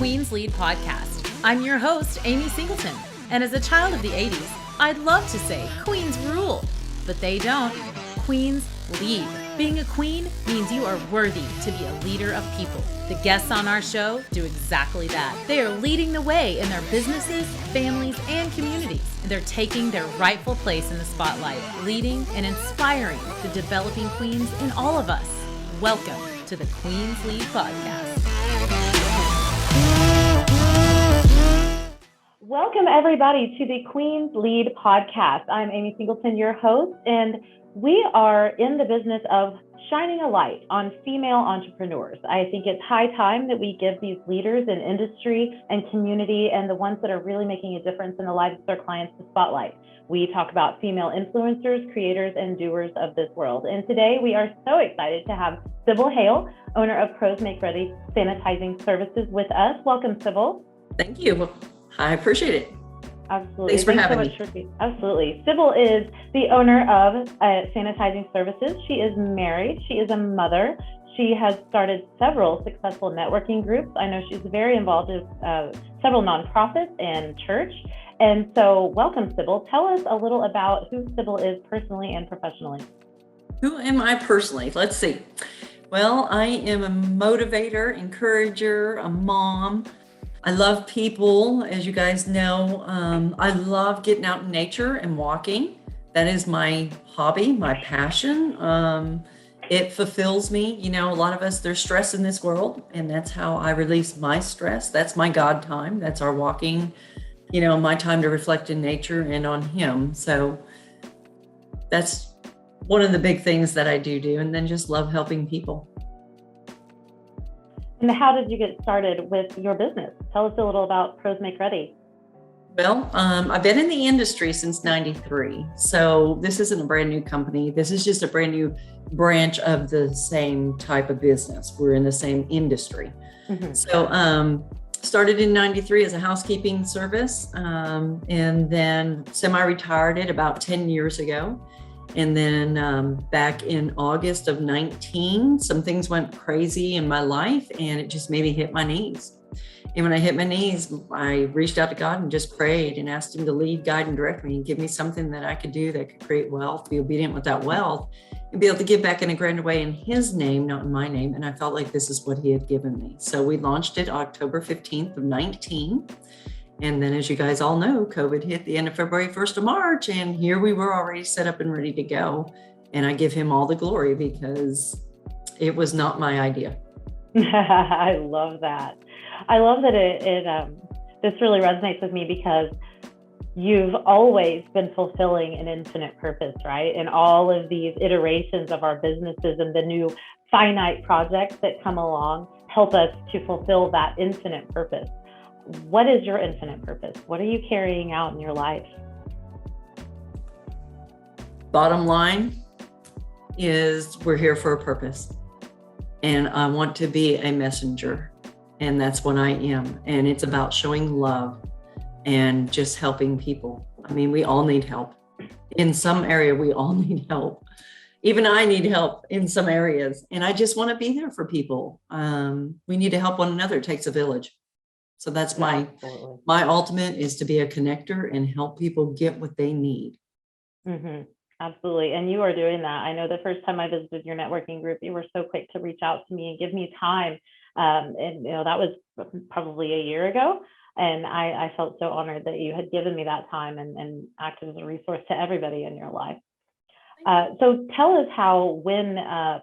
Queen's Lead podcast. I'm your host, Amy Singleton, and as a child of the 80s, I'd love to say Queens rule, but they don't. Queens lead. Being a queen means you are worthy to be a leader of people. The guests on our show do exactly that. They are leading the way in their businesses, families, and communities. They're taking their rightful place in the spotlight, leading and inspiring the developing queens in all of us. Welcome to the Queen's Lead podcast. Welcome, everybody, to the Queen's Lead podcast. I'm Amy Singleton, your host, and we are in the business of shining a light on female entrepreneurs. I think it's high time that we give these leaders in industry and community and the ones that are really making a difference in the lives of their clients the spotlight. We talk about female influencers, creators, and doers of this world. And today we are so excited to have Sybil Hale, owner of Pros Make Ready Sanitizing Services, with us. Welcome, Sybil. Thank you. I appreciate it. Absolutely. Thanks for having me. Absolutely. Sybil is the owner of Sanitizing Services. She is married. She is a mother. She has started several successful networking groups. I know she's very involved with several nonprofits and church. And so welcome, Sybil. Tell us a little about who Sybil is personally and professionally. Who am I personally? Let's see. Well, I am a motivator, encourager, a mom. I love people, as you guys know. I love getting out in nature and walking. That is my hobby, my passion. It fulfills me. You know, a lot of us, there's stress in this world, and that's how I release my stress. That's my God time. That's our walking, you know, my time to reflect in nature and on Him. So that's one of the big things that I do. And then just love helping people. And how did you get started with your business? Tell us a little about Pros Make Ready. Well, I've been in the industry since '93. So this isn't a brand new company. This is just a brand new branch of the same type of business. We're in the same industry. Mm-hmm. So started in '93 as a housekeeping service, and then semi-retired it about 10 years ago. And then back in August of 19, some things went crazy in my life and it just made me hit my knees. And when I hit my knees, I reached out to God and just prayed and asked Him to lead, guide, and direct me and give me something that I could do that could create wealth, be obedient with that wealth, and be able to give back in a grander way in His name, not in my name. And I felt like this is what He had given me. So we launched it October 15th of 19. And then, as you guys all know, COVID hit the end of February, 1st of March, and here we were already set up and ready to go. And I give Him all the glory because it was not my idea. I love that. I love that this really resonates with me because you've always been fulfilling an infinite purpose, right? And all of these iterations of our businesses and the new finite projects that come along help us to fulfill that infinite purpose. What is your infinite purpose? What are you carrying out in your life? Bottom line is we're here for a purpose. And I want to be a messenger. And that's what I am. And it's about showing love and just helping people. I mean, we all need help. In some area, we all need help. Even I need help in some areas. And I just want to be there for people. We need to help one another. It takes a village. So that's my ultimate is to be a connector and help people get what they need. Mm-hmm. Absolutely. And you are doing that. I know the first time I visited your networking group, you were so quick to reach out to me and give me time. And, you know, that was probably a year ago. And I felt so honored that you had given me that time and acted as a resource to everybody in your life. So tell us how when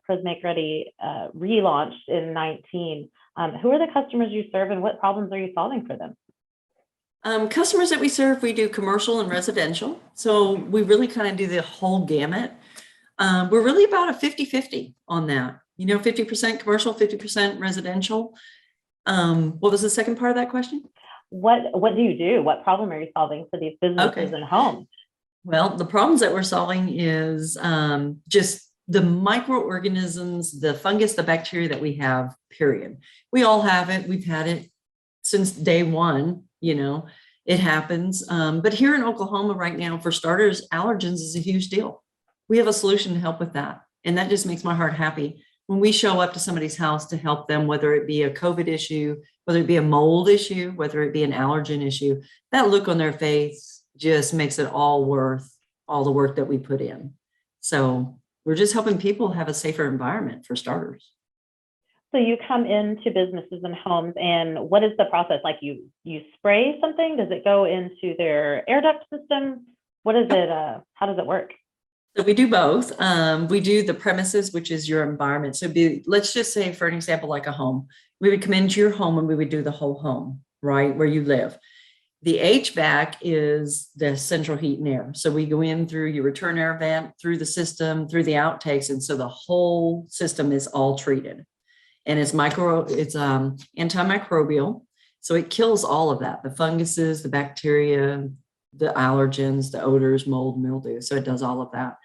Pros Make Ready relaunched in 19, who are the customers you serve and what problems are you solving for them? Customers that we serve, we do commercial and residential. So we really kind of do the whole gamut. We're really about a 50-50 on that. You know, 50% commercial, 50% residential. What was the second part of that question? What do you do? What problem are you solving for these businesses and homes? Well, the problems that we're solving is just the microorganisms, the fungus, the bacteria that we have, period. We all have it. We've had it since day one, you know, it happens. But here in Oklahoma right now, for starters, allergens is a huge deal. We have a solution to help with that. And that just makes my heart happy when we show up to somebody's house to help them, whether it be a COVID issue, whether it be a mold issue, whether it be an allergen issue, that look on their face just makes it all worth all the work that we put in. So we're just helping people have a safer environment for starters. So you come into businesses and homes, and what is the process? Like you spray something? Does it go into their air duct system? What is it? How does it work? So we do both. We do the premises, which is your environment. So let's just say, for an example, like a home, we would come into your home and we would do the whole home, right, where you live. The HVAC is the central heat and air. So we go in through your return air vent, through the system, through the outtakes. And so the whole system is all treated. And it's antimicrobial. So it kills all of that, the funguses, the bacteria, the allergens, the odors, mold, mildew. So it does all of that.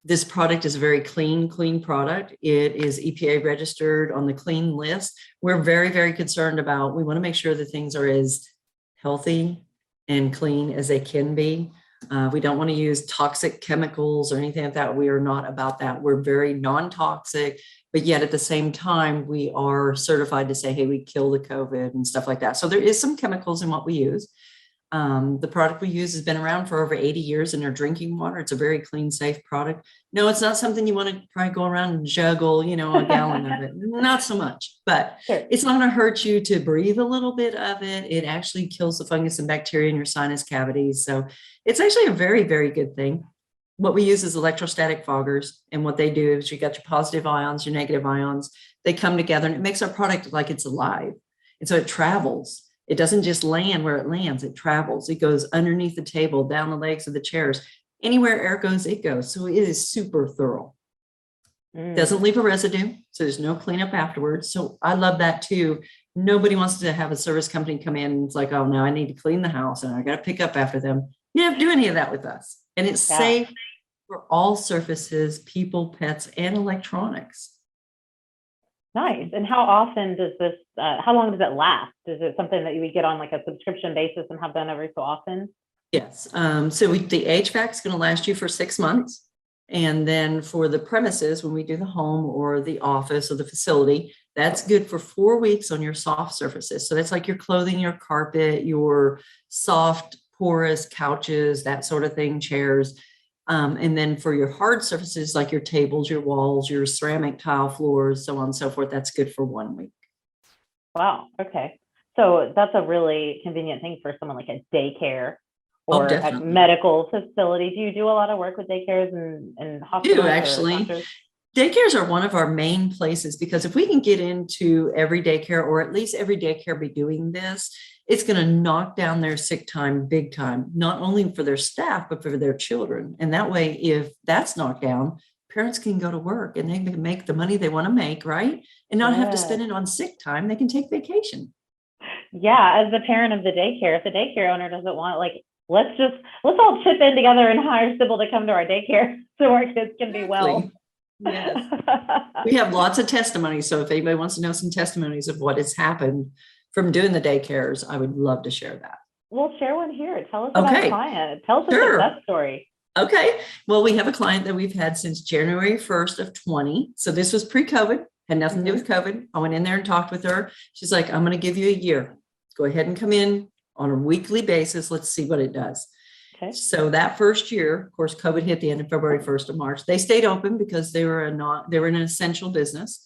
This product is a very clean product. It is EPA registered on the clean list. We're very, very concerned about, we want to make sure that things are as healthy and clean as they can be. We don't want to use toxic chemicals or anything like that. We are not about that. We're very non-toxic, but yet at the same time, we are certified to say, hey, we kill the COVID and stuff like that. So there is some chemicals in what we use. The product we use has been around for over 80 years in our drinking water. It's a very clean, safe product. No, it's not something you want to probably go around and juggle, a gallon of it. Not so much, but Sure. It's not going to hurt you to breathe a little bit of it. It actually kills the fungus and bacteria in your sinus cavities. So it's actually a very, very good thing. What we use is electrostatic foggers. And what they do is you got your positive ions, your negative ions. They come together and it makes our product like it's alive. And so it travels. It doesn't just land where it lands, it travels. It goes underneath the table, down the legs of the chairs. Anywhere air goes, it goes. So it is super thorough. Doesn't leave a residue, so there's no cleanup afterwards. So I love that too. Nobody wants to have a service company come in and it's like, oh, now I need to clean the house and I got to pick up after them. You don't have to do any of that with us. And it's safe for all surfaces, people, pets, and electronics. Nice. And how often does this, how long does it last? Is it something that you would get on like a subscription basis and have done every so often? Yes. So the HVAC is going to last you for 6 months. And then for the premises, when we do the home or the office or the facility, that's good for 4 weeks on your soft surfaces. So that's like your clothing, your carpet, your soft, porous couches, that sort of thing, chairs. And then for your hard surfaces, like your tables, your walls, your ceramic tile floors, so on and so forth, that's good for 1 week. Wow. Okay. So that's a really convenient thing for someone like a daycare or a medical facility. Do you do a lot of work with daycares and hospitals? Do actually. Daycares are one of our main places because if we can get into every daycare, or at least every daycare be doing this, it's going to knock down their sick time big time, not only for their staff, but for their children. And that way, if that's knocked down, parents can go to work and they can make the money they want to make, right? And not have to spend it on sick time. They can take vacation. Yeah. As the parent of the daycare, if the daycare owner doesn't want, like, let's all chip in together and hire Sybil to come to our daycare so our kids can be well. Yes. We have lots of testimonies. So if anybody wants to know some testimonies of what has happened from doing the daycares, I would love to share that. We'll share one here. Tell us about a client. Tell us a success story. Okay. Well, we have a client that we've had since January 1st of 20. So this was pre-COVID, had nothing to do with COVID. I went in there and talked with her. She's like, I'm going to give you a year. Go ahead and come in on a weekly basis. Let's see what it does. Okay. So that first year, of course, COVID hit the end of February 1st of March. They stayed open because they were an essential business.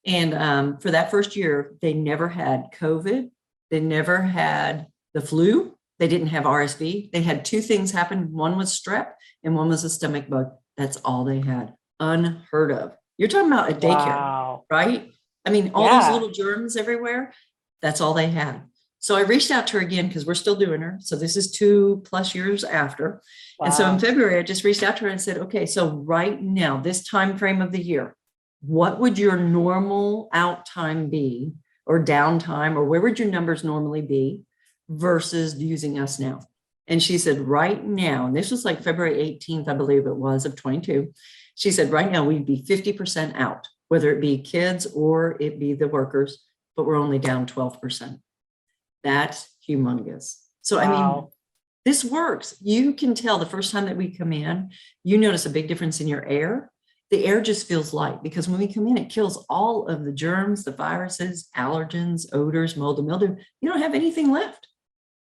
And for that first year, they never had COVID. They never had the flu. They didn't have RSV. They had 2 things happen. One was strep and one was a stomach bug. That's all they had. Unheard of. You're talking about a daycare, right? I mean, all those little germs everywhere. That's all they had. So I reached out to her again because we're still doing her. So this is 2+ years after. And so in February, I just reached out to her and said, okay, so right now, this time frame of the year, what would your normal out time be or downtime, or where would your numbers normally be versus using us now? And she said, right now, and this was like February 18th, I believe it was, of 22. She said, right now we'd be 50% out, whether it be kids or it be the workers, but we're only down 12%. That's humongous. So, I mean, this works. You can tell the first time that we come in, you notice a big difference in your air. the air just feels light, because when we come in, it kills all of the germs, the viruses, allergens, odors, mold, and mildew. You don't have anything left.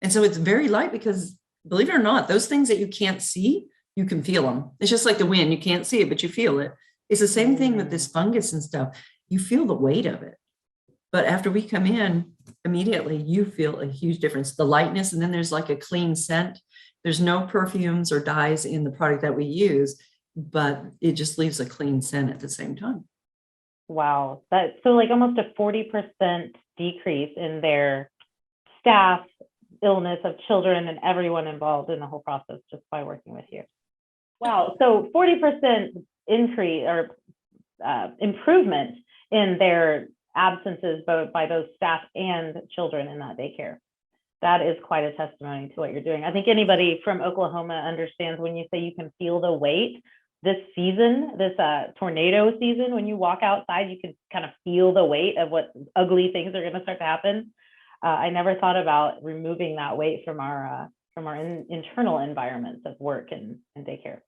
And so it's very light because, believe it or not, those things that you can't see, you can feel them. It's just like the wind. You can't see it, but you feel it. It's the same thing with this fungus and stuff. You feel the weight of it. But after we come in, immediately you feel a huge difference. The lightness, and then there's like a clean scent. There's no perfumes or dyes in the product that we use, but it just leaves a clean scent at the same time. Wow. That's so like almost a 40% decrease in their staff, illness of children and everyone involved in the whole process just by working with you. Wow. So 40% increase or improvement in their absences, both by those staff and children in that daycare. That is quite a testimony to what you're doing. I think anybody from Oklahoma understands when you say you can feel the weight. This season, this tornado season, when you walk outside, you can kind of feel the weight of what ugly things are going to start to happen. I never thought about removing that weight from our internal environments of work and daycare.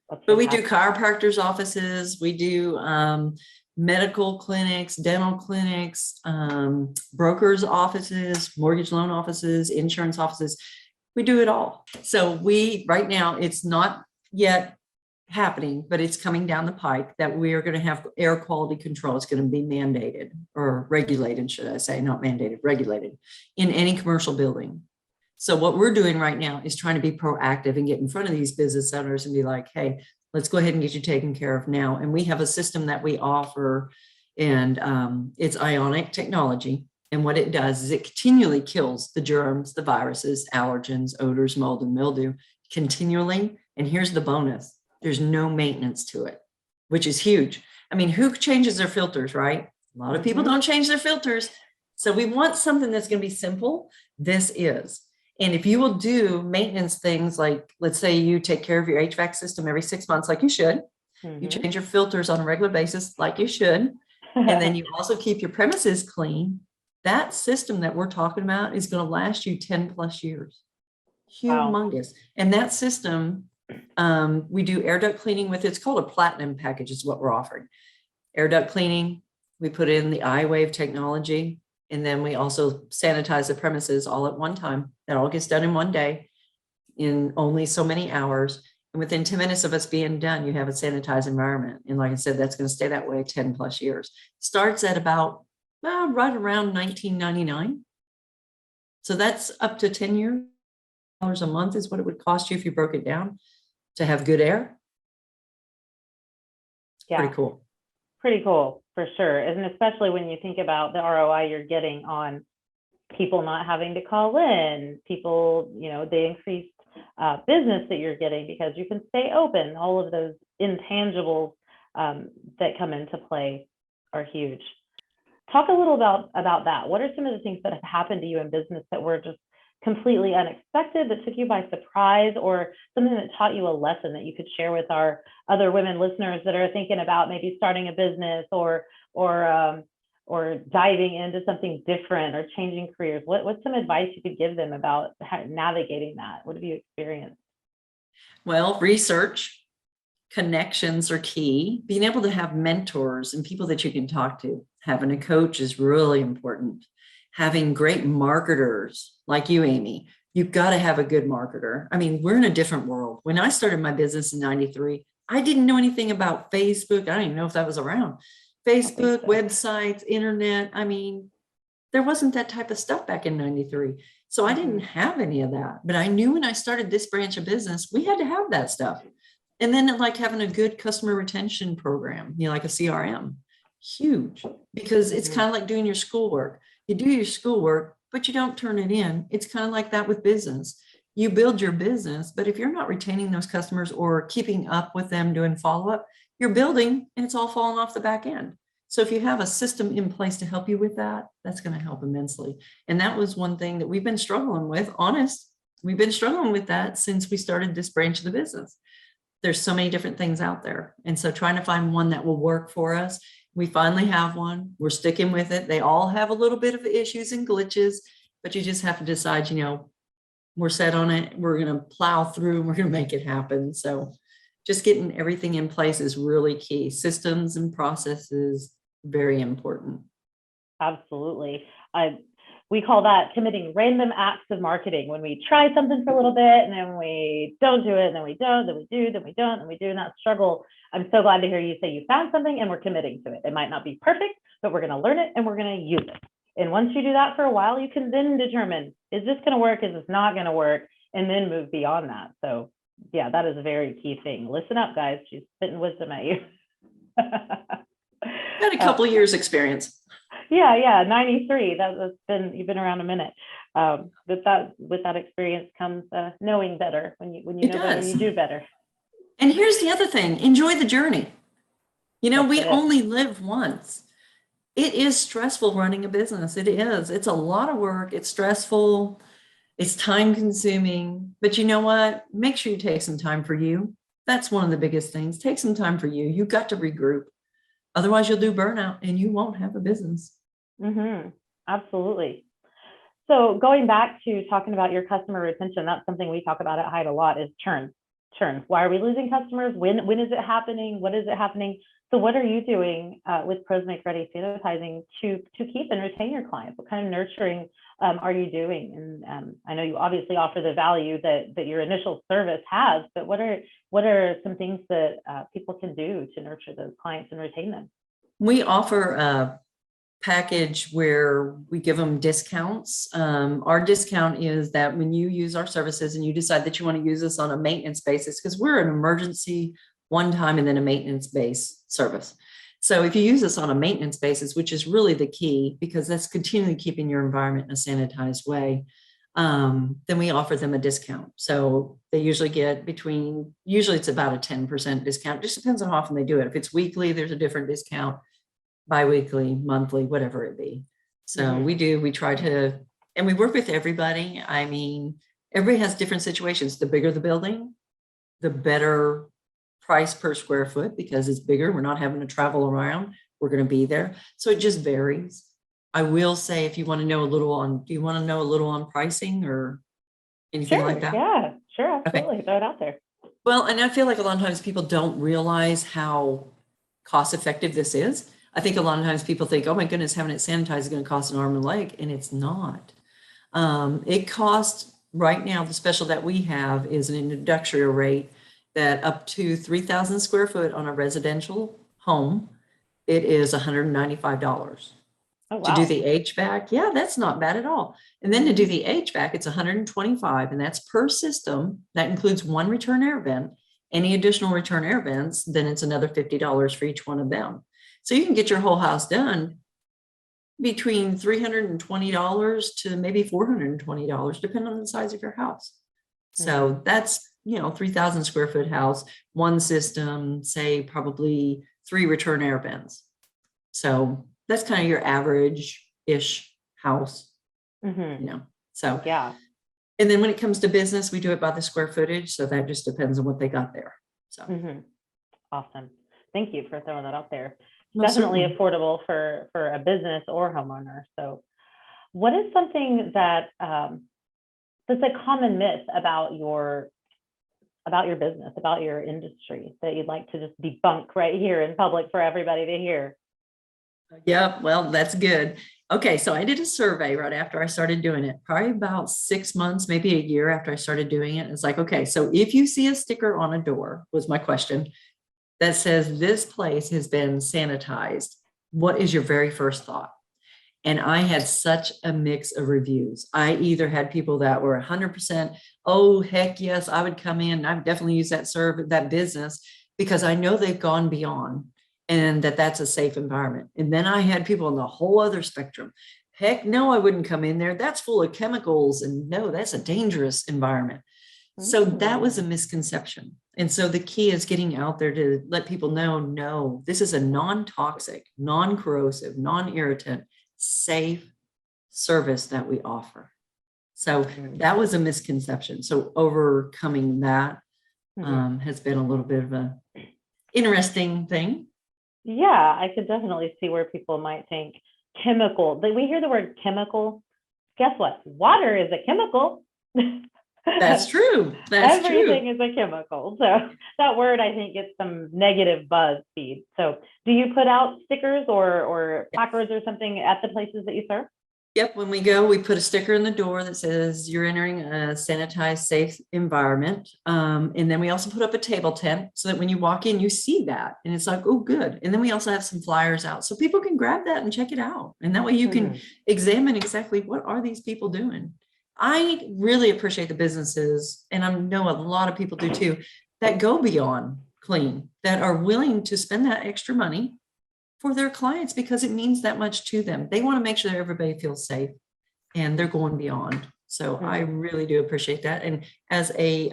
But we do chiropractors' offices, we do medical clinics, dental clinics, brokers' offices, mortgage loan offices, insurance offices. We do it all. So right now, it's not yet happening, but it's coming down the pike that we are going to have air quality control. It's going to be mandated or regulated, should I say, not mandated, regulated in any commercial building. So what we're doing right now is trying to be proactive and get in front of these business owners and be like, hey, let's go ahead and get you taken care of now. And we have a system that we offer, and it's ionic technology. And what it does is it continually kills the germs, the viruses, allergens, odors, mold, and mildew continually. And here's the bonus. There's no maintenance to it, which is huge. I mean, who changes their filters, right? A lot of people don't change their filters. So we want something that's going to be simple. This is. And if you will do maintenance things like, let's say you take care of your HVAC system every 6 months, like you should, you change your filters on a regular basis, like you should, and then you also keep your premises clean, that system that we're talking about is going to last you 10 plus years. Humongous. Wow. And that system, we do air duct cleaning with, it's called a platinum package is what we're offering. Air duct cleaning, we put in the iWave technology, and then we also sanitize the premises all at one time. That all gets done in one day in only so many hours. And within 10 minutes of us being done, you have a sanitized environment. And like I said, that's going to stay that way 10 plus years. Starts at about right around $19.99. So that's up to 10 years. A month is what it would cost you if you broke it down to have good air. Yeah. Pretty cool. Pretty cool, for sure. And especially when you think about the ROI you're getting on people not having to call in, people, the increased business that you're getting because you can stay open. All of those intangibles that come into play are huge. Talk a little about that. What are some of the things that have happened to you in business that were just completely unexpected, that took you by surprise, or something that taught you a lesson that you could share with our other women listeners that are thinking about maybe starting a business or diving into something different or changing careers? What's some advice you could give them about navigating that? What have you experienced? Well, research, connections are key. Being able to have mentors and people that you can talk to. Having a coach is really important. Having great marketers like you, Amy. You've got to have a good marketer. I mean, we're in a different world. When I started my business in 93, I didn't know anything about Facebook. I don't even know if that was around. Facebook, websites, internet. I mean, there wasn't that type of stuff back in 93. So I didn't have any of that. But I knew when I started this branch of business, we had to have that stuff. And then like having a good customer retention program, like a CRM, huge, because it's kind of like doing your schoolwork. You do your schoolwork, but you don't turn it in. It's kind of like that with business. You build your business, but if you're not retaining those customers or keeping up with them, doing follow-up, you're building and it's all falling off the back end. So if you have a system in place to help you with that, that's going to help immensely. And that was one thing that we've been struggling with. Honest, we've been struggling with that since we started this branch of the business. There's so many different things out there. And so trying to find one that will work for us. We finally have one. We're sticking with it. They all have a little bit of issues and glitches, but you just have to decide, we're set on it. We're going to plow through and we're going to make it happen. So just getting everything in place is really key. Systems and processes, very important. Absolutely. We call that committing random acts of marketing, when we try something for a little bit and then we don't do it, and then we don't, then we do, then we don't, then we do, and that struggle. I'm so glad to hear you say you found something and we're committing to it. It might not be perfect, but we're going to learn it and we're going to use it. And once you do that for a while, you can then determine, is this going to work? Is this not going to work? And then move beyond that. So yeah, that is a very key thing. Listen up, guys. She's spitting wisdom at you. Got a couple of years experience. Yeah, 93. You've been around a minute. With that experience comes knowing better. When you know better, you do better. And here's the other thing: enjoy the journey. We only live once. It is stressful running a business. It is. It's a lot of work. It's stressful. It's time consuming. But you know what? Make sure you take some time for you. That's one of the biggest things. Take some time for you. You've got to regroup. Otherwise, you'll do burnout and you won't have a business. Absolutely. So going back to talking about your customer retention, that's something we talk about at Hyde a lot, is churn. Why are we losing customers? When is it happening? What is it happening? So what are you doing with Pros Make Ready Sanitizing to keep and retain your clients? What kind of nurturing are you doing? And I know you obviously offer the value that your initial service has, but what are some things that people can do to nurture those clients and retain them? We offer a package where we give them discounts. Our discount is that when you use our services and you decide that you want to use us on a maintenance basis, because we're an emergency, one time, and then a maintenance-based service. So if you use us on a maintenance basis, which is really the key, because that's continually keeping your environment in a sanitized way, then we offer them a discount. So they usually get usually it's about a 10% discount. It just depends on how often they do it. If it's weekly, there's a different discount, bi-weekly, monthly, whatever it be. So we try to, and we work with everybody. I mean, everybody has different situations. The bigger the building, the better price per square foot, because it's bigger. We're not having to travel around. We're going to be there. So it just varies. I will say, if you want to know do you want to know a little on pricing or anything like that? Yeah, sure. Absolutely. Okay. Throw it out there. Well, and I feel like a lot of times people don't realize how cost effective this is. I think a lot of times people think, oh my goodness, having it sanitized is going to cost an arm and a leg, and it's not. It costs right now, the special that we have is an introductory rate that up to 3,000 square foot on a residential home, it is $195. Oh, wow. To do the HVAC, yeah, that's not bad at all. And then to do the HVAC, it's $125, and that's per system. That includes one return air vent. Any additional return air vents, then it's another $50 for each one of them. So you can get your whole house done between $320 to maybe $420, depending on the size of your house. So that's 3,000 square foot house, one system, say probably 3 return air vents. So that's kind of your average-ish house, So yeah. And then when it comes to business, we do it by the square footage. So that just depends on what they got there. So Awesome. Thank you for throwing that out there. Most Definitely certainly. Affordable for a business or homeowner. So what is something that that's a common myth about your business, about your industry, that you'd like to just debunk right here in public for everybody to hear? Yeah, well, that's good. Okay, so I did a survey right after I started doing it, probably about 6 months, maybe a year after I started doing it. It's like, okay, so if you see a sticker on a door, was my question, that says this place has been sanitized, what is your very first thought? And I had such a mix of reviews. I either had people that were 100%, oh, heck yes, I would come in. I've definitely used that business because I know they've gone beyond and that's a safe environment. And then I had people on the whole other spectrum. Heck no, I wouldn't come in there. That's full of chemicals. And no, that's a dangerous environment. So that was a misconception. And so the key is getting out there to let people know, no, this is a non-toxic, non-corrosive, non-irritant, safe service that we offer. So that was a misconception. So overcoming that has been a little bit of a interesting thing. Yeah, I could definitely see where people might think chemical. We hear the word chemical. Guess what? Water is a chemical. That's true. That's Everything true. is a chemical. So that word, I think, gets some negative buzz feed. So do you put out stickers or placards or something at the places that you serve? Yep, when we go, we put a sticker in the door that says you're entering a sanitized, safe environment. And then we also put up a table tent so that when you walk in, you see that. And it's like, oh, good. And then we also have some flyers out so people can grab that and check it out. And that way you can examine exactly what are these people doing. I really appreciate the businesses, and I know a lot of people do too, that go beyond clean, that are willing to spend that extra money for their clients because it means that much to them. They want to make sure that everybody feels safe and they're going beyond. So I really do appreciate that. And as a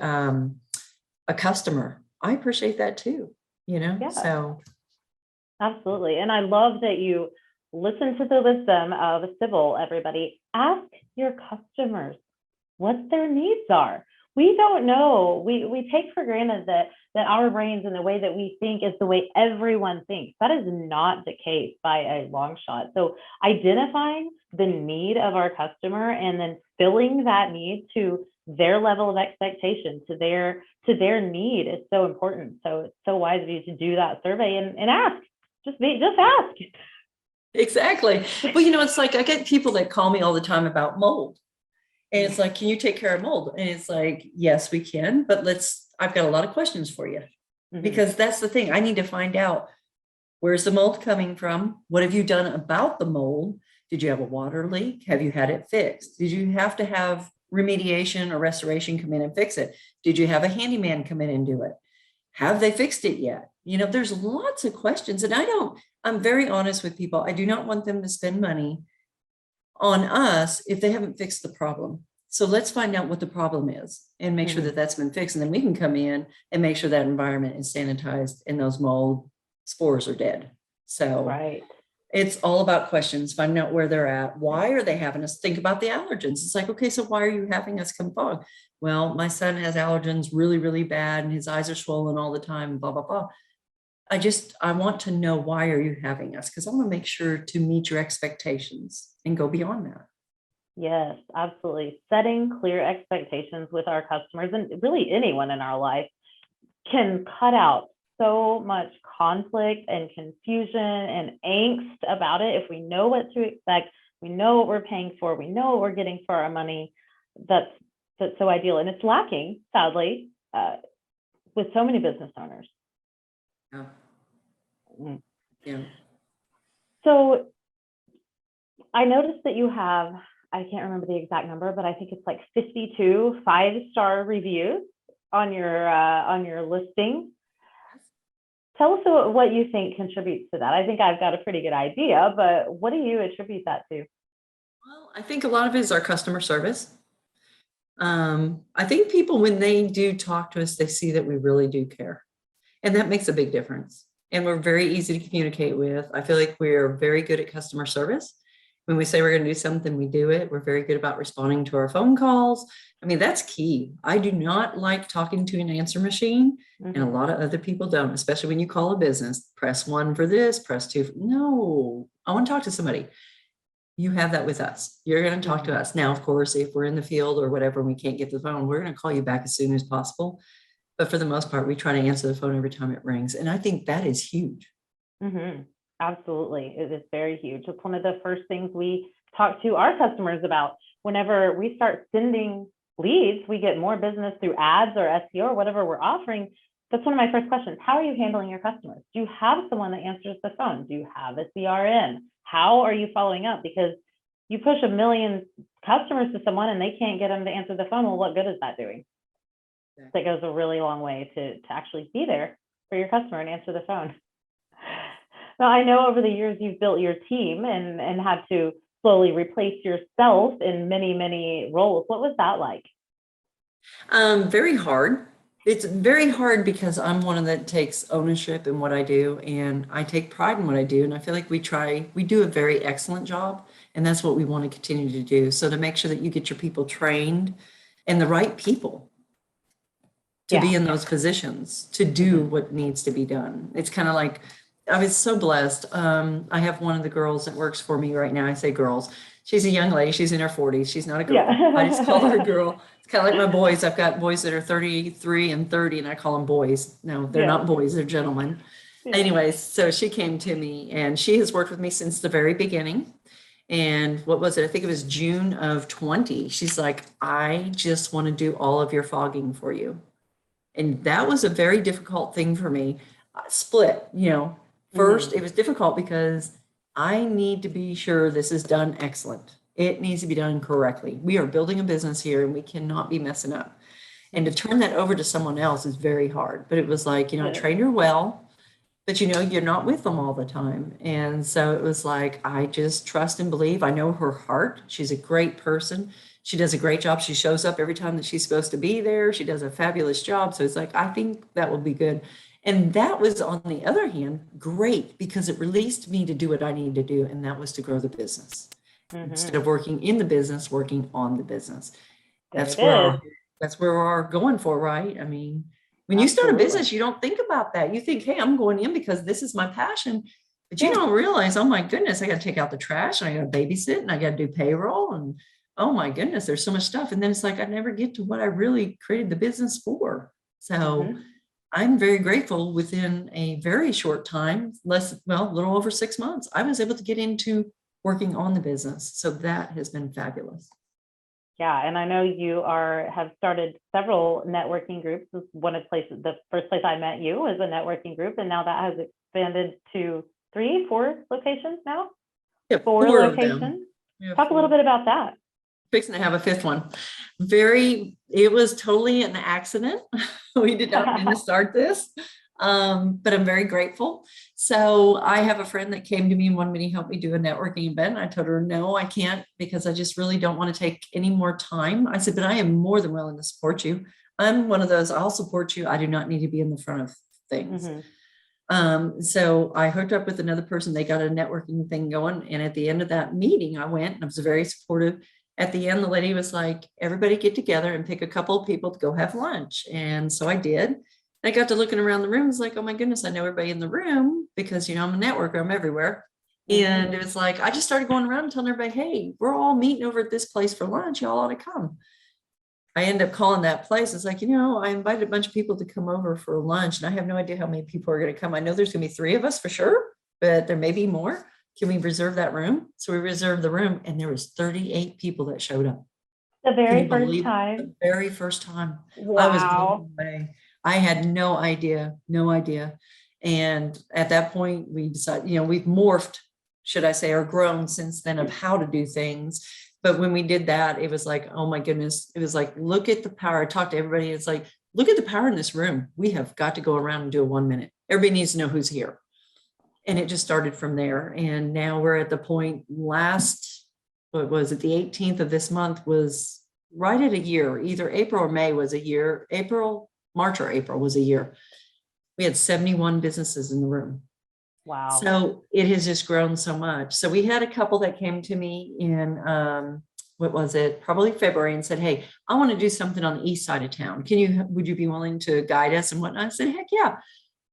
customer, I appreciate that too, Yeah. so. Absolutely. And I love that you listen to the wisdom of Sybil, everybody. Ask your customers what their needs are. We don't know. We take for granted that our brains and the way that we think is the way everyone thinks. That is not the case by a long shot. So identifying the need of our customer and then filling that need to their level of expectation, to their need is so important. So it's so wise of you to do that survey and ask. Just ask. Exactly. Well, it's like I get people that call me all the time about mold. And it's like, can you take care of mold? And it's like, yes, we can, but I've got a lot of questions for you because that's the thing. I need to find out, where's the mold coming from? What have you done about the mold? Did you have a water leak? Have you had it fixed? Did you have to have remediation or restoration come in and fix it? Did you have a handyman come in and do it? Have they fixed it yet? There's lots of questions, and I'm very honest with people. I do not want them to spend money on us if they haven't fixed the problem. So let's find out what the problem is and make sure that that's been fixed. And then we can come in and make sure that environment is sanitized and those mold spores are dead. So it's all about questions, finding out where they're at. Why are they having us think about the allergens? It's like, okay, so why are you having us come fog? Well, my son has allergens really, really bad and his eyes are swollen all the time, blah, blah, blah. I want to know, why are you having us? Because I want to make sure to meet your expectations and go beyond that. Yes, absolutely. Setting clear expectations with our customers and really anyone in our life can cut out so much conflict and confusion and angst about it. If we know what to expect, we know what we're paying for, we know what we're getting for our money, that's so ideal. And it's lacking, sadly, with so many business owners. Yeah. So I noticed that you have, I can't remember the exact number, but I think it's like 52 5-star reviews on your listing. Tell us what you think contributes to that. I think I've got a pretty good idea, but what do you attribute that to? Well, I think a lot of it is our customer service. I think people, when they do talk to us, they see that we really do care. And that makes a big difference. And we're very easy to communicate with. I feel like we're very good at customer service. When we say we're going to do something, we do it. We're very good about responding to our phone calls. I mean, that's key. I do not like talking to an answer machine, and a lot of other people don't, especially when you call a business. Press 1 for this, press 2. No, I want to talk to somebody. You have that with us. You're going to talk to us. Now, of course, if we're in the field or whatever, and we can't get the phone, we're going to call you back as soon as possible. But for the most part, we try to answer the phone every time it rings. And I think that is huge. Absolutely. It is very huge. It's one of the first things we talk to our customers about. Whenever we start sending leads, we get more business through ads or SEO or whatever we're offering. That's one of my first questions. How are you handling your customers? Do you have someone that answers the phone? Do you have a CRM? How are you following up? Because you push 1 million customers to someone and they can't get them to answer the phone. Well, what good is that doing? That goes a really long way to actually be there for your customer and answer the phone. Now, I know over the years you've built your team and had to slowly replace yourself in many, many roles. What was that like? Very hard. It's very hard because I'm one that takes ownership in what I do, and I take pride in what I do. And I feel like we do a very excellent job, and that's what we want to continue to do. So to make sure that you get your people trained and the right people to be in those positions to do what needs to be done. It's kind of like, I was so blessed. I have one of the girls that works for me right now. I say girls. She's a young lady. She's in her 40s. She's not a girl. Yeah. I just call her a girl. It's kind of like my boys. I've got boys that are 33 and 30, and I call them boys. No, they're not boys. They're gentlemen. Yeah. Anyways, so she came to me, and she has worked with me since the very beginning. And what was it? I think it was June of 20. She's like, I just want to do all of your fogging for you. And that was a very difficult thing for me. Split, first it was difficult because I need to be sure this is done excellent. It needs to be done correctly. We are building a business here and we cannot be messing up. And to turn that over to someone else is very hard. But it was like, I trained her well, but you're not with them all the time. And so it was like, I just trust and believe. I know her heart. She's a great person. She does a great job. She shows up every time that she's supposed to be there. She does a fabulous job. So it's like, I think that will be good. And that was, on the other hand, great, because it released me to do what I needed to do. And that was to grow the business. Instead of working in the business, working on the business. That's where we're going for, right? I mean, when you start a business, you don't think about that. You think, hey, I'm going in because this is my passion. But you don't realize, oh my goodness, I got to take out the trash and I got to babysit and I got to do payroll. And oh my goodness, there's so much stuff. And then it's like, I never get to what I really created the business for. So I'm very grateful. Within a very short time, a little over 6 months, I was able to get into working on the business. So that has been fabulous. Yeah, and I know you have started several networking groups. The first place I met you was a networking group, and now that has expanded to 4 locations now. Yeah, 4 locations. Talk a little bit about that. Fixing to have a 5th one. It was totally an accident. We did not mean to start this, but I'm very grateful. So I have a friend that came to me and wanted me to help me do a networking event. I told her, no, I can't, because I just really don't want to take any more time. I said, but I am more than willing to support you. I'm one of those, I'll support you. I do not need to be in the front of things. So I hooked up with another person. They got a networking thing going. And at the end of that meeting, I went and I was very supportive. At the end, the lady was like, everybody get together and pick a couple of people to go have lunch. And so I did. I got to looking around the room. I was like, oh my goodness, I know everybody in the room because, I'm a networker. I'm everywhere. And it was like, I just started going around and telling everybody, hey, we're all meeting over at this place for lunch. Y'all ought to come. I ended up calling that place. It's like, I invited a bunch of people to come over for lunch, and I have no idea how many people are going to come. I know there's going to be 3 of us for sure, but there may be more. Can we reserve that room? So we reserved the room, and there was 38 people that showed up. The very first time. The very first time. Wow. I was blown away. I had no idea. And at that point, we decided, we've morphed, should I say, or grown since then of how to do things. But when we did that, it was like, oh my goodness, it was like, look at the power. I talked to everybody. It's like, look at the power in this room. We have got to go around and do a 1 minute. Everybody needs to know who's here. And it just started from there. And now we're at the point the 18th of this month was right at a year. Either April or May was a year. March or April was a year. We had 71 businesses in the room. Wow. So it has just grown so much. So we had a couple that came to me in, probably February, and said, hey, I want to do something on the east side of town. Would you be willing to guide us and whatnot? I said, heck yeah.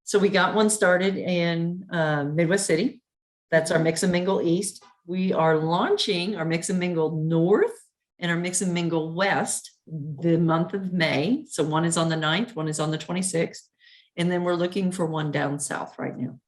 So we got one started in Midwest City. That's our Mix and Mingle East. We are launching our Mix and Mingle North and our Mix and Mingle West the month of May. So one is on the 9th, one is on the 26th. And then we're looking for one down south right now.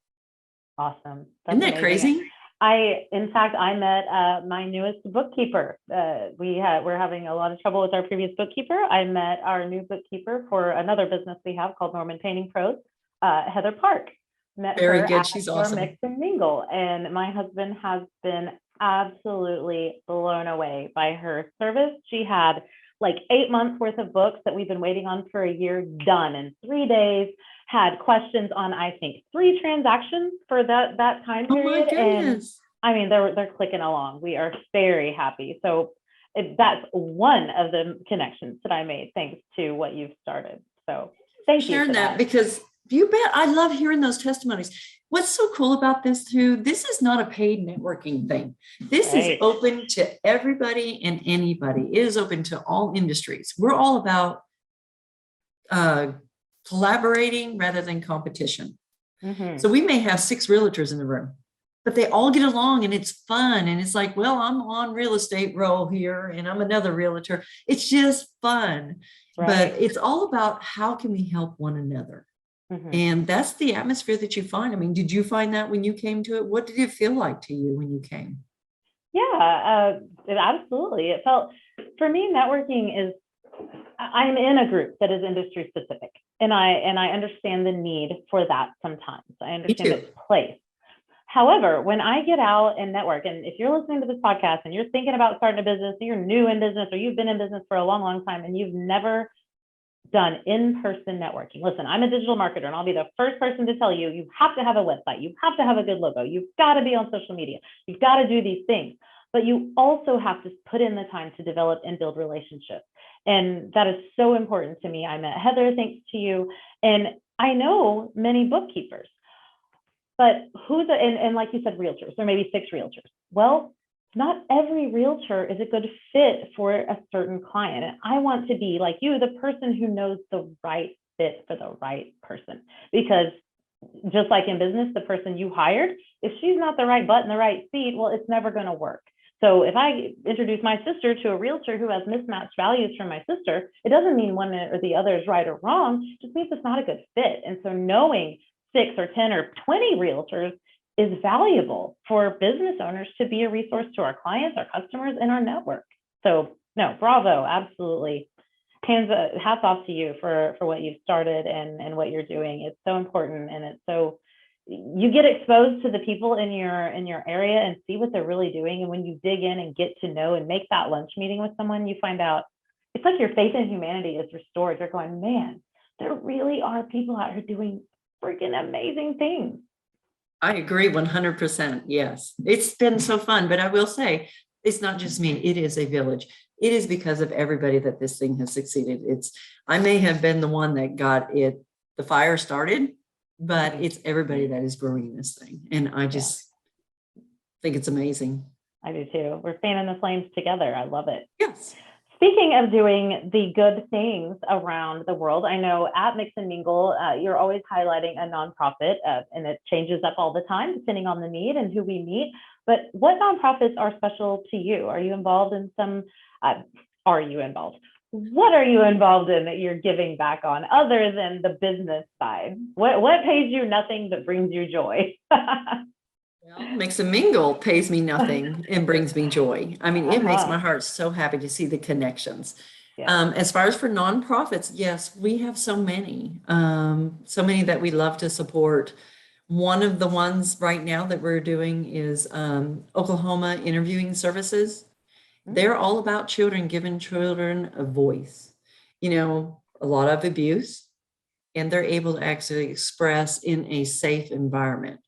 Awesome. Isn't that crazy? In fact, I met my newest bookkeeper. We're having a lot of trouble with our previous bookkeeper. I met our new bookkeeper for another business we have called Norman Painting Pros, Heather Park. Met Very her good. at She's our awesome. Mix and Mingle, and my husband has been absolutely blown away by her service. She had like 8 months worth of books that we've been waiting on for a year done in 3 days. Had questions on, I think, 3 transactions for that time period. Oh my goodness. And I mean, they're clicking along. We are very happy. So that's one of the connections that I made thanks to what you've started. So thank you sharing for that, because you bet. I love hearing those testimonies. What's so cool about this too, this is not a paid networking thing. This is open to everybody and anybody. It is open to all industries. We're all about collaborating rather than competition. So we may have 6 realtors in the room, but they all get along and it's fun. And it's like, well, I'm on real estate roll here and I'm another realtor. It's just fun. But Right. it's all about how can we help one another? Mhm. And that's the atmosphere that you find. I mean, did you find that when you came to it? What did it feel like to you when you came? Yeah, absolutely. It felt, for me, networking is, I'm in a group that is industry specific, and I understand the need for that sometimes. I Me understand too. its place. However, when I get out and network, and if you're listening to this podcast and you're thinking about starting a business, you're new in business, or you've been in business for a long, long time, and you've never done in-person networking. Listen, I'm a digital marketer, and I'll be the first person to tell you, you have to have a website. You have to have a good logo. You've got to be on social media. You've got to do these things. But you also have to put in the time to develop and build relationships. And that is so important to me. I met Heather, thanks to you. And I know many bookkeepers, but and like you said, realtors, there may be 6 realtors. Well, not every realtor is a good fit for a certain client. And I want to be, like you, the person who knows the right fit for the right person. Because just like in business, the person you hired, if she's not the right butt in the right seat, well, it's never going to work. So if I introduce my sister to a realtor who has mismatched values from my sister, it doesn't mean one or the other is right or wrong. It just means it's not a good fit. And so knowing 6 or 10 or 20 realtors is valuable for business owners to be a resource to our clients, our customers, and our network. So no, bravo, absolutely. Hats off to you for what you've started and what you're doing. It's so important, and it's so, you get exposed to the people in your area and see what they're really doing. And when you dig in and get to know and make that lunch meeting with someone, you find out it's like your faith in humanity is restored. You're going, man, there really are people out here doing freaking amazing things. I agree 100%. Yes. It's been so fun, but I will say it's not just me. It is a village. It is because of everybody that this thing has succeeded. I may have been the one that got the fire started, but it's everybody that is growing this thing. And I just think it's amazing. I do too. We're fanning the flames together. I love it. Yes. Speaking of doing the good things around the world, I know at Mix and Mingle, you're always highlighting a nonprofit, and it changes up all the time depending on the need and who we meet. But what nonprofits are special to you? Are you involved in some? Are you involved? What are you involved in that you're giving back on other than the business side? What pays you nothing but brings you joy? Well, Mix and Mingle pays me nothing and brings me joy. I mean, it makes my heart so happy to see the connections. Yeah. As far as for nonprofits, yes, we have so many that we love to support. One of the ones right now that we're doing is Oklahoma Interviewing Services. They're all about children, giving children a voice. You know, a lot of abuse, and they're able to actually express in a safe environment,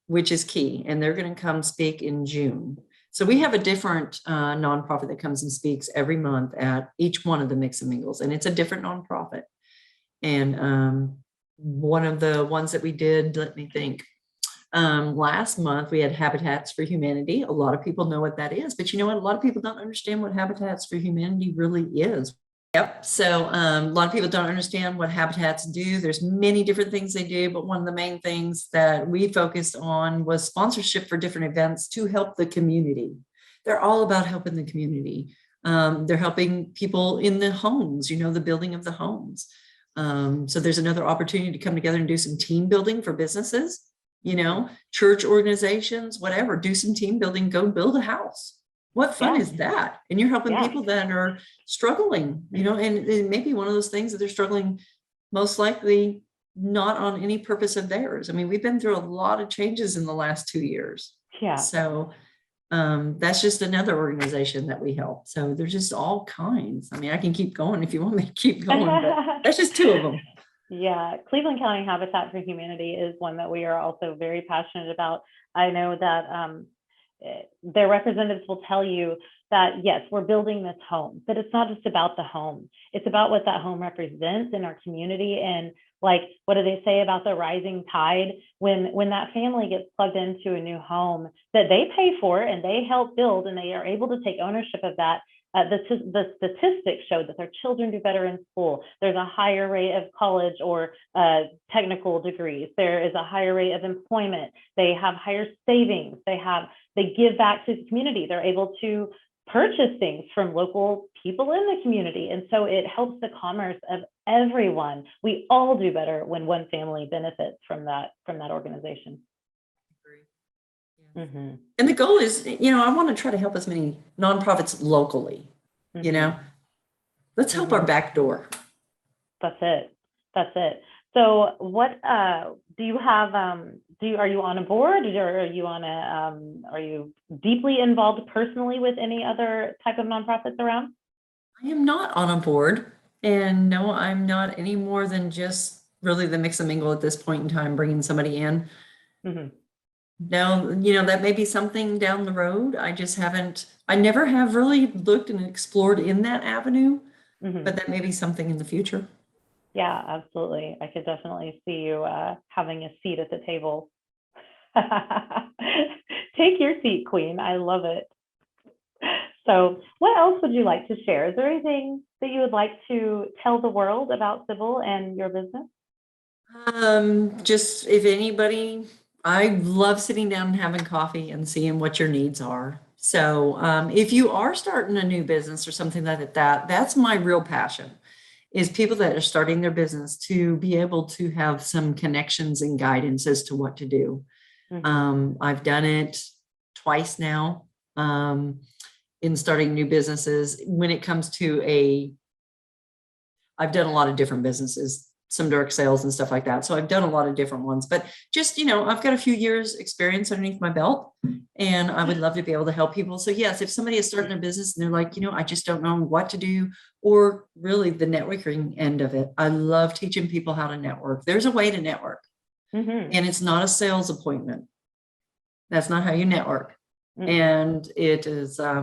which is key. And they're going to come speak in June. So we have a different nonprofit that comes and speaks every month at each one of the Mix and Mingles, and it's a different nonprofit. And one of the ones that we did, let me think, last month we had Habitats for Humanity. A lot of people know what that is, but you know what? A lot of people don't understand what Habitats for Humanity really is. Yep. So a lot of people don't understand what habitats do. There's many different things they do, but one of the main things that we focused on was sponsorship for different events to help the community. They're all about helping the community. They're helping people in the homes, you know, the building of the homes. So there's another opportunity to come together and do some team building for businesses, you know, church organizations, whatever, do some team building, go build a house. What fun is that? And you're helping people that are struggling, you know, and it may be one of those things that they're struggling most likely not on any purpose of theirs. I mean, we've been through a lot of changes in the last 2 years. Yeah. So that's just another organization that we help. So there's just all kinds. I mean, I can keep going if you want me to keep going, but that's just 2 of them. Yeah, Cleveland County Habitat for Humanity is one that we are also very passionate about. I know that their representatives will tell you that, yes, we're building this home, but it's not just about the home. It's about what that home represents in our community. And like, what do they say about the rising tide? When that family gets plugged into a new home that they pay for and they help build and they are able to take ownership of that, the statistics show that their children do better in school. There's a higher rate of college or technical degrees. There is a higher rate of employment. They have higher savings. They give back to the community. They're able to purchase things from local people in the community. And so it helps the commerce of everyone. We all do better when one family benefits from that organization. Mm-hmm. And the goal is, I want to try to help as many nonprofits locally, let's help our back door. That's it. So what, do you have, are you on a board, or are you deeply involved personally with any other type of nonprofits around? I am not on a board, and no, I'm not any more than just really the mix and mingle at this point in time, bringing somebody in. Mm-hmm. Now, that may be something down the road. I never have really looked and explored in that avenue, but that may be something in the future. Yeah, absolutely. I could definitely see you having a seat at the table. Take your seat, Queen. I love it. So what else would you like to share? Is there anything that you would like to tell the world about Sybil and your business? Just if anybody, I love sitting down and having coffee and seeing what your needs are. So if you are starting a new business or something like that, that's my real passion, is people that are starting their business to be able to have some connections and guidance as to what to do. I've done it twice now in starting new businesses. When it comes to I've done a lot of different businesses, some direct sales and stuff like that. So I've done a lot of different ones, but just, I've got a few years experience underneath my belt, and I would love to be able to help people. So yes, if somebody is starting a business and they're like, I just don't know what to do, or really the networking end of it, I love teaching people how to network. There's a way to network, and it's not a sales appointment. That's not how you network. And it is, I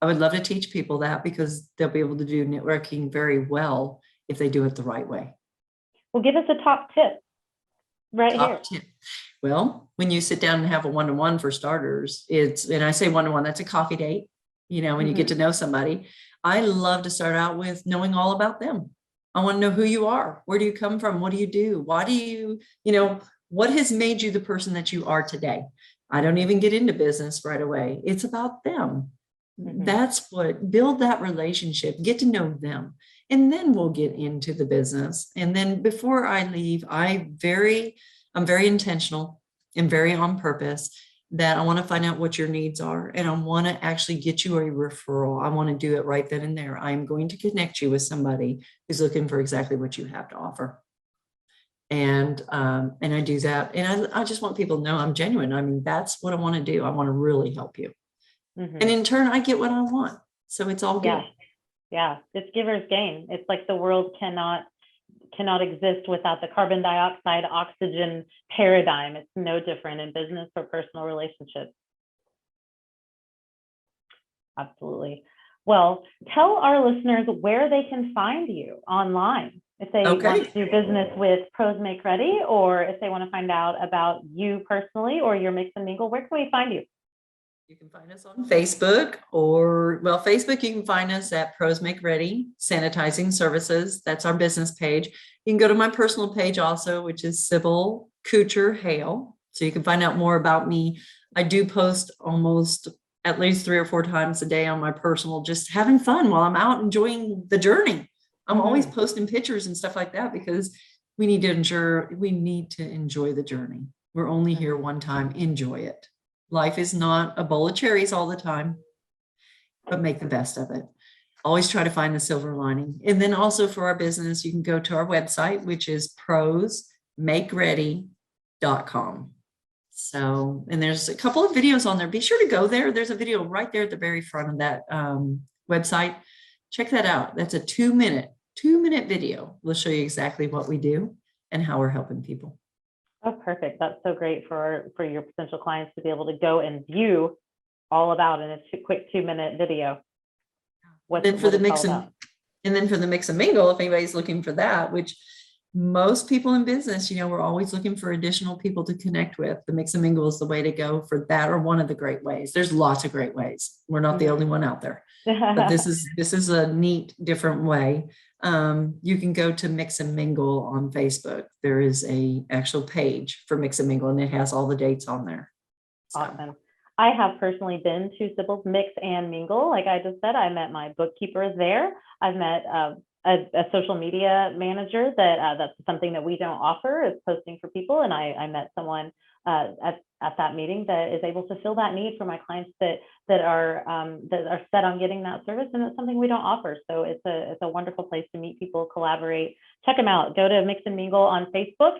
would love to teach people that, because they'll be able to do networking very well if they do it the right way. Well, give us a top tip here. Tip. Well, when you sit down and have a one-to-one, for starters, and I say one-to-one, that's a coffee date, when you get to know somebody. I love to start out with knowing all about them. I want to know who you are. Where do you come from? What do you do? Why do you, what has made you the person that you are today? I don't even get into business right away. It's about them. That's what, build that relationship, get to know them. And then we'll get into the business. And then before I leave, I'm very intentional and very on purpose, that I want to find out what your needs are. And I want to actually get you a referral. I want to do it right then and there. I'm going to connect you with somebody who's looking for exactly what you have to offer. And I do that. And I just want people to know I'm genuine. I mean, that's what I want to do. I want to really help you. And in turn, I get what I want. So it's all good. Yeah, it's giver's gain. It's like the world cannot exist without the carbon dioxide oxygen paradigm. It's no different in business or personal relationships. Absolutely. Well, tell our listeners where they can find you online if they want to do business with Pros Make Ready, or if they want to find out about you personally or your mix and mingle. Where can we find you? You can find us on Facebook, Facebook, you can find us at Pros Make Ready Sanitizing Services. That's our business page. You can go to my personal page also, which is Sybil Hale. So you can find out more about me. I do post almost at least 3 or 4 times a day on my personal, just having fun while I'm out enjoying the journey. I'm always posting pictures and stuff like that, because we need to enjoy the journey. We're only here one time. Enjoy it. Life is not a bowl of cherries all the time, but make the best of it. Always try to find the silver lining. And then also for our business, you can go to our website, which is prosmakeready.com. So, and there's a couple of videos on there. Be sure to go there. There's a video right there at the very front of that website. Check that out. That's a 2-minute video. We'll show you exactly what we do and how we're helping people. Oh, perfect. That's so great for your potential clients to be able to go and view all about in a quick 2-minute video. And then for the mix and mingle, if anybody's looking for that, which most people in business, we're always looking for additional people to connect with. The mix and mingle is the way to go for that, or one of the great ways. There's lots of great ways. We're not the only one out there, but this is a neat, different way. You can go to Mix and Mingle on Facebook. There is a actual page for Mix and Mingle, and it has all the dates on there. So. Awesome. I have personally been to Sybil's Mix and Mingle. Like I just said, I met my bookkeeper there. I've met a social media manager that's something that we don't offer, is posting for people. And I met someone at that meeting that is able to fill that need for my clients that are set on getting that service, and it's something we don't offer. So it's a wonderful place to meet people, collaborate. Check them out. Go to Mix and Mingle on Facebook.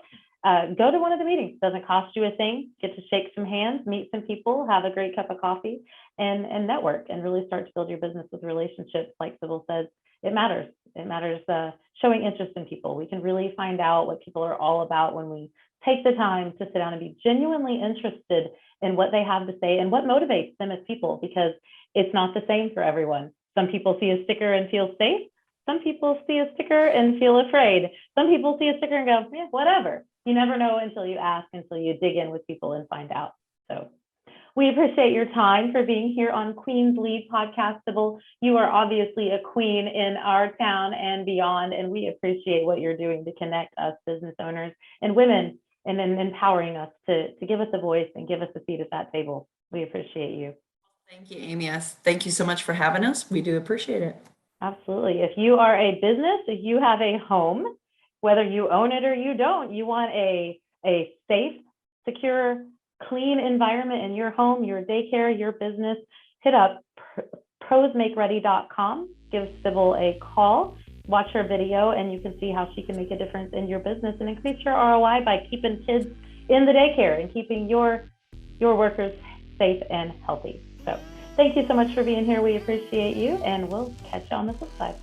Go to one of the meetings. Doesn't cost you a thing. Get to shake some hands, meet some people, have a great cup of coffee, and network, and really start to build your business with relationships. Like Sybil says, it matters. It matters showing interest in people. We can really find out what people are all about when we take the time to sit down and be genuinely interested in what they have to say and what motivates them as people, because it's not the same for everyone. Some people see a sticker and feel safe. Some people see a sticker and feel afraid. Some people see a sticker and go, yeah, whatever. You never know until you ask, until you dig in with people and find out. So we appreciate your time for being here on Queen's Lead Podcast, Sybil. You are obviously a queen in our town and beyond, and we appreciate what you're doing to connect us business owners and women, and then empowering us to give us a voice and give us a seat at that table. We appreciate you. Thank you, Amy. Thank you so much for having us. We do appreciate it. Absolutely. If you are a business, if you have a home, whether you own it or you don't, you want a safe, secure, clean environment in your home, your daycare, your business, hit up prosmakeready.com. Give Sybil a call, watch her video, and you can see how she can make a difference in your business and increase your ROI by keeping kids in the daycare and keeping your workers safe and healthy. So thank you so much for being here. We appreciate you, and we'll catch you on the flip side.